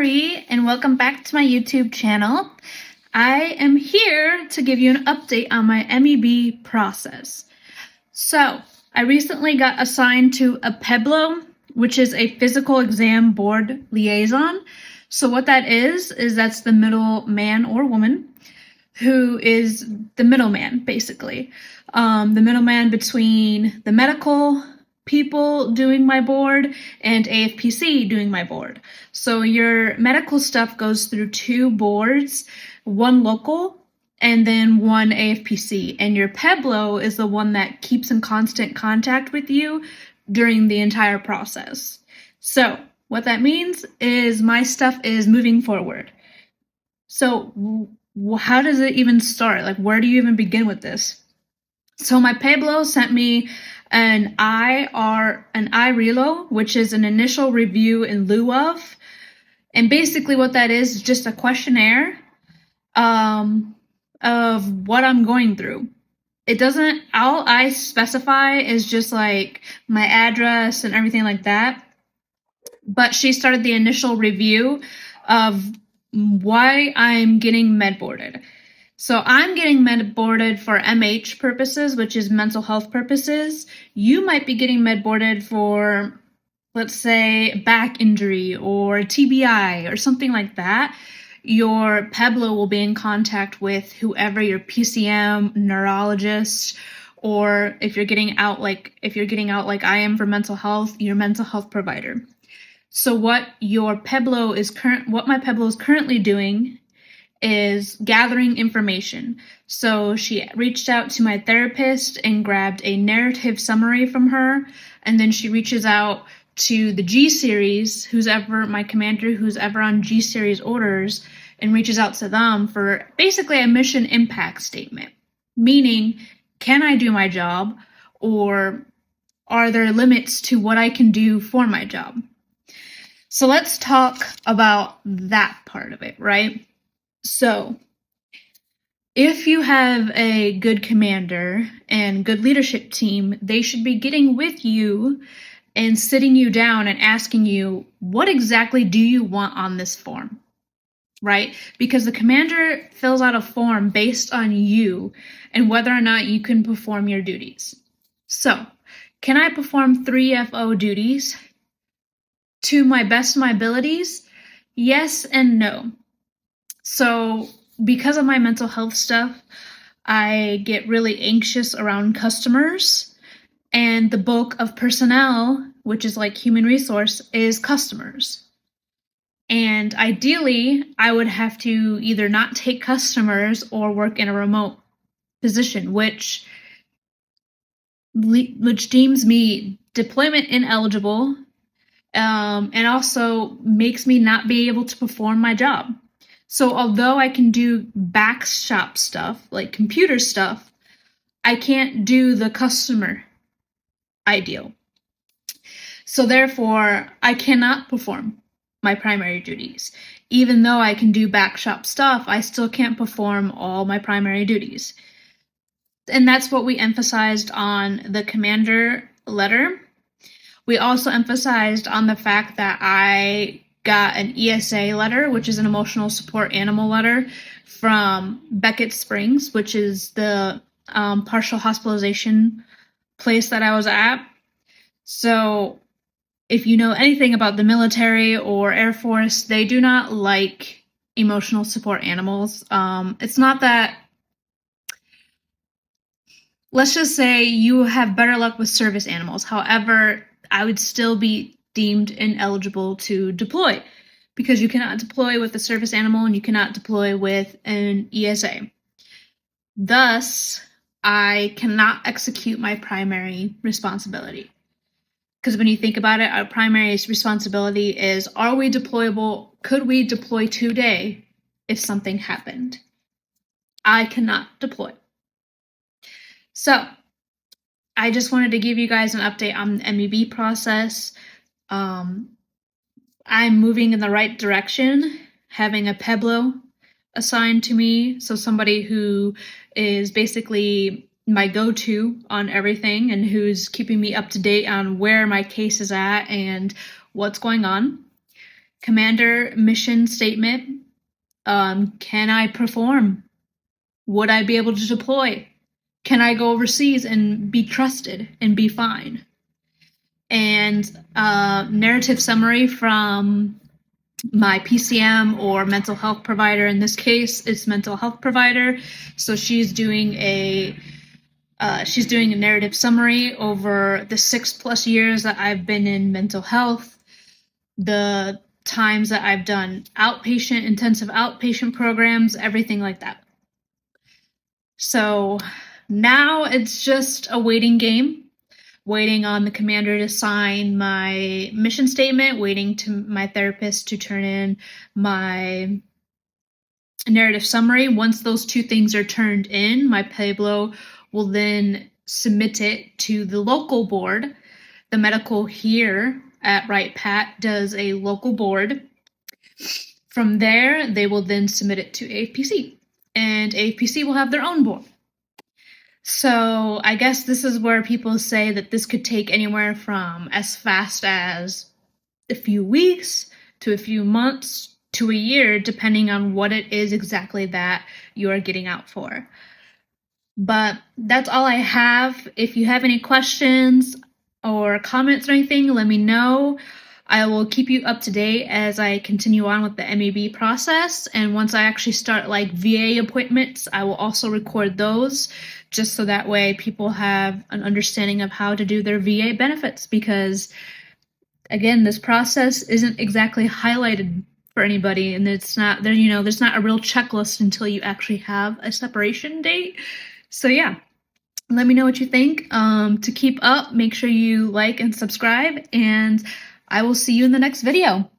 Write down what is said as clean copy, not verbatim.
Marie, and welcome back to my YouTube channel. I am here to give you an update on my MEB process. So, I recently got assigned to a PEBLO, which is a physical exam board liaison. So what that is that's the middle man or woman who is the middleman, basically. The middleman between the medical people doing my board and AFPC doing my board. So your medical stuff goes through two boards, one local and then one AFPC. And your PEBLO is the one that keeps in constant contact with you during the entire process. So what that means is my stuff is moving forward. So how does it even start? Like, where do you even begin with this? So my PEBLO sent me an IRELO, which is an initial review in lieu of. And basically what that is just a questionnaire of what I'm going through. It doesn't, all I specify is just like my address and everything like that. But she started the initial review of why I'm getting med boarded. So I'm getting med boarded for MH purposes, which is mental health purposes. You might be getting med boarded for, let's say, back injury or TBI or something like that. Your PEBLO will be in contact with whoever your PCM, neurologist, or if you're getting out like I am for mental health, your mental health provider. So what my PEBLO is currently doing is gathering information. So she reached out to my therapist and grabbed a narrative summary from her, and then she reaches out to the G-Series, my commander who's ever on G-Series orders, and reaches out to them for basically a mission impact statement. Meaning, can I do my job, or are there limits to what I can do for my job? So let's talk about that part of it, right? So, if you have a good commander and good leadership team, they should be getting with you and sitting you down and asking you, what exactly do you want on this form, right? Because the commander fills out a form based on you and whether or not you can perform your duties. So, can I perform 3FO duties to my best of my abilities? Yes and no. So because of my mental health stuff, I get really anxious around customers, and the bulk of personnel, which is like human resource, is customers. And ideally, I would have to either not take customers or work in a remote position, which deems me deployment ineligible, and also makes me not be able to perform my job. So although I can do back shop stuff, like computer stuff, I can't do the customer ideal. So therefore, I cannot perform my primary duties. Even though I can do back shop stuff, I still can't perform all my primary duties. And that's what we emphasized on the commander letter. We also emphasized on the fact that I got an ESA letter, which is an emotional support animal letter, from Beckett Springs, which is the partial hospitalization place that I was at. So if you know anything about the military or Air Force, they do not like emotional support animals. It's not that, let's just say you have better luck with service animals. However, I would still be deemed ineligible to deploy because you cannot deploy with a service animal and you cannot deploy with an ESA. Thus, I cannot execute my primary responsibility. Because when you think about it, our primary responsibility is, are we deployable? Could we deploy today if something happened? I cannot deploy. So, I just wanted to give you guys an update on the MEB process. I'm moving in the right direction, having a PEBLO assigned to me, so somebody who is basically my go-to on everything and who's keeping me up to date on where my case is at and what's going on. commander mission statement. Can I perform? Would I be able to deploy? Can I go overseas and be trusted and be fine? And narrative summary from my PCM or mental health provider. In this case, it's mental health provider. So she's doing a narrative summary over the 6+ years that I've been in mental health, the times that I've done outpatient, intensive outpatient programs, everything like that. So now it's just a waiting game, waiting on the commander to sign my mission statement, waiting to my therapist to turn in my narrative summary. Once those two things are turned in, my Pueblo will then submit it to the local board. The medical here at Right Pat does a local board. From there, they will then submit it to AFPC, and AFPC will have their own board. So I guess this is where people say that this could take anywhere from as fast as a few weeks to a few months to a year, depending on what it is exactly that you are getting out for. But that's all I have. If you have any questions or comments or anything, let me know. I will keep you up to date as I continue on with the MEB process. And once I actually start like VA appointments, I will also record those, just so that way people have an understanding of how to do their VA benefits. Because again, this process isn't exactly highlighted for anybody, and it's not there. There's not a real checklist until you actually have a separation date. So yeah, let me know what you think. To keep up, make sure you like and subscribe, and I will see you in the next video.